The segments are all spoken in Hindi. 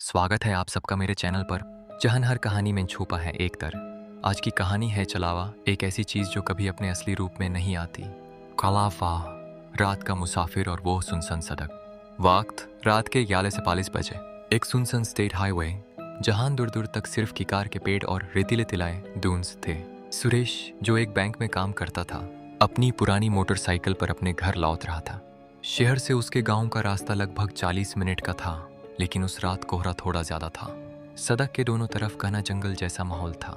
स्वागत है आप सबका मेरे चैनल पर, जहां हर कहानी में छुपा है एक दर। आज की कहानी है चलावा, एक ऐसी चीज जो कभी अपने असली रूप में नहीं आती। कलावा, रात का मुसाफिर और वो सुनसान सड़क। वक्त रात के 11 से 40 बजे। एक सुनसान स्टेट हाईवे, जहां दूर दूर तक सिर्फ किकार के पेड़ और रेतीले तिलाए दून्स थे। सुरेश, जो एक बैंक में काम करता था, अपनी पुरानी मोटरसाइकिल पर अपने घर लौट रहा था। शहर से उसके गांव का रास्ता लगभग 40 मिनट का था, लेकिन उस रात कोहरा थोड़ा ज्यादा था। सड़क के दोनों तरफ घना जंगल जैसा माहौल था।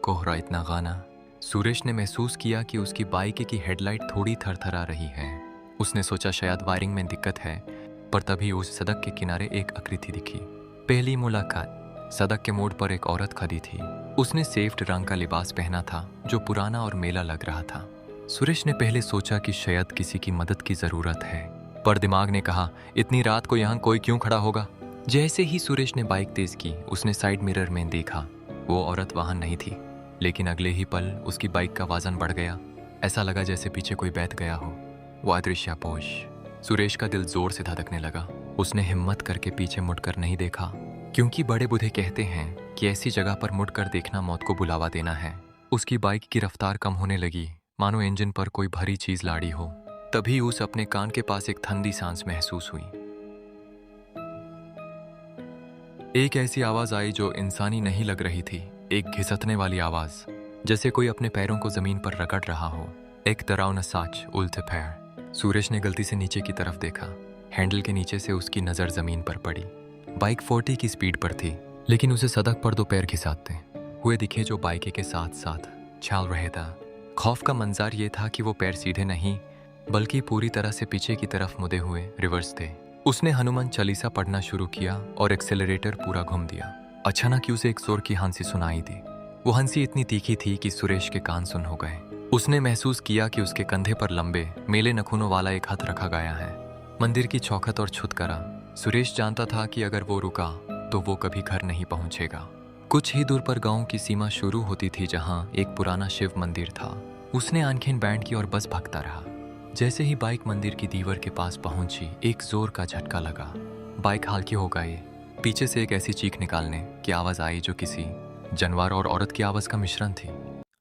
कोहरा इतना घना, सुरेश ने महसूस किया कि उसकी बाइक की हेडलाइट थोड़ी थरथरा रही है। उसने सोचा शायद वायरिंग में दिक्कत है, पर तभी उस सड़क के किनारे एक आकृति दिखी। पहली मुलाकात। सड़क के मोड़ पर एक औरत खड़ी थी। उसने सेफ्ट रंग का लिबास पहना था, जो पुराना और मेला लग रहा था। सुरेश ने पहले सोचा कि शायद किसी की मदद की जरूरत है, पर दिमाग ने कहा, इतनी रात को यहाँ कोई क्यों खड़ा होगा। जैसे ही सुरेश ने बाइक तेज की, उसने साइड मिरर में देखा। वो औरत वहां नहीं थी, लेकिन अगले ही पल उसकी बाइक का वजन बढ़ गया। ऐसा लगा जैसे पीछे कोई बैठ गया हो। वो अदृश्यपोश। सुरेश का दिल जोर से धड़कने लगा। उसने हिम्मत करके पीछे मुड़कर नहीं देखा, क्योंकि बड़े बूढ़े कहते हैं कि ऐसी जगह पर मुड़कर देखना मौत को बुलावा देना है। उसकी बाइक की रफ्तार कम होने लगी, मानो इंजन पर कोई भरी चीज लाड़ी हो। तभी उस अपने कान के पास एक ठंडी सांस महसूस हुई। एक ऐसी आवाज आई जो इंसानी नहीं लग रही थी। एक घिसटने वाली आवाज, जैसे कोई अपने पैरों को जमीन पर रगड़ रहा हो। एक डरावना साच, उल्टे पैर। सुरेश ने गलती से नीचे की तरफ देखा। हैंडल के नीचे से उसकी नजर जमीन पर पड़ी। बाइक 40 की स्पीड पर थी, लेकिन उसे सड़क पर दो पैर घिसाते हुए दिखे जो बाइक के साथ साथ चल रहे था। खौफ का मंजर ये था कि वो पैर सीधे नहीं, बल्कि पूरी तरह से पीछे की तरफ मुड़े हुए रिवर्स थे। उसने हनुमान चालीसा पढ़ना शुरू किया और एक्सेलरेटर पूरा घुमा दिया। अचानक उसे एक जोर की हंसी सुनाई दी। वो हंसी इतनी तीखी थी कि सुरेश के कान सुन हो गए। उसने महसूस किया कि उसके कंधे पर लंबे मेले नखूनों वाला एक हाथ रखा गया है। मंदिर की चौखट और छुटकारा। सुरेश जानता था कि अगर वो रुका तो वो कभी घर नहीं पहुंचेगा। कुछ ही दूर पर गांव की सीमा शुरू होती थी, जहां एक पुराना शिव मंदिर था। उसने आंखें बैंड की और बस भागता रहा। जैसे ही बाइक मंदिर की दीवार के पास पहुंची, एक जोर का झटका लगा। बाइक हल्की हो गई। पीछे से एक ऐसी चीख निकालने की आवाज आई जो किसी जानवर और औरत की आवाज का मिश्रण थी।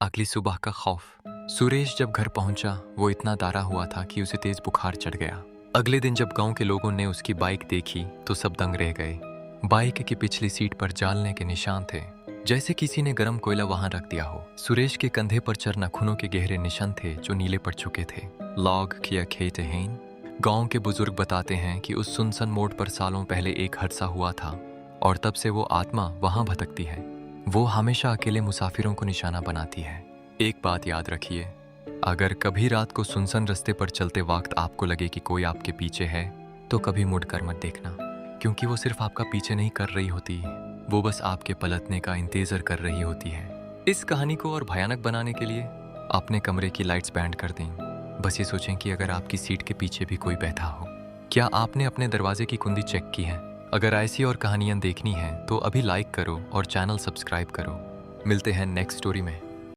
अगली सुबह का खौफ। सुरेश जब घर पहुंचा, वो इतना डरा हुआ था कि उसे तेज बुखार चढ़ गया। अगले दिन जब गांव के लोगों ने उसकी बाइक देखी तो सब दंग रह गए। बाइक की पिछली सीट पर जलने के निशान थे, जैसे किसी ने गर्म कोयला वहां रख दिया हो। सुरेश के कंधे पर चर नाखूनों के गहरे निशान थे जो नीले पड़ चुके थे। लॉग किया खेत हेन। गांव के बुजुर्ग बताते हैं कि उस सुनसान मोड़ पर सालों पहले एक हादसा हुआ था, और तब से वो आत्मा वहां भटकती है। वो हमेशा अकेले मुसाफिरों को निशाना बनाती है। एक बात याद रखिए, अगर कभी रात को सुनसान रास्ते पर चलते वक्त आपको लगे कि कोई आपके पीछे है, तो कभी मुड़कर मत देखना, क्योंकि वो सिर्फ आपका पीछे नहीं कर रही होती, वो बस आपके पलटने का इंतजार कर रही होती है। इस कहानी को और भयानक बनाने के लिए अपने कमरे की लाइट्स बैंड कर दें। बस ये सोचें कि अगर आपकी सीट के पीछे भी कोई बैठा हो। क्या आपने अपने दरवाजे की कुंडी चेक की है? अगर ऐसी और कहानियां देखनी हैं तो अभी लाइक करो और चैनल सब्सक्राइब करो। मिलते हैं नेक्स्ट स्टोरी में।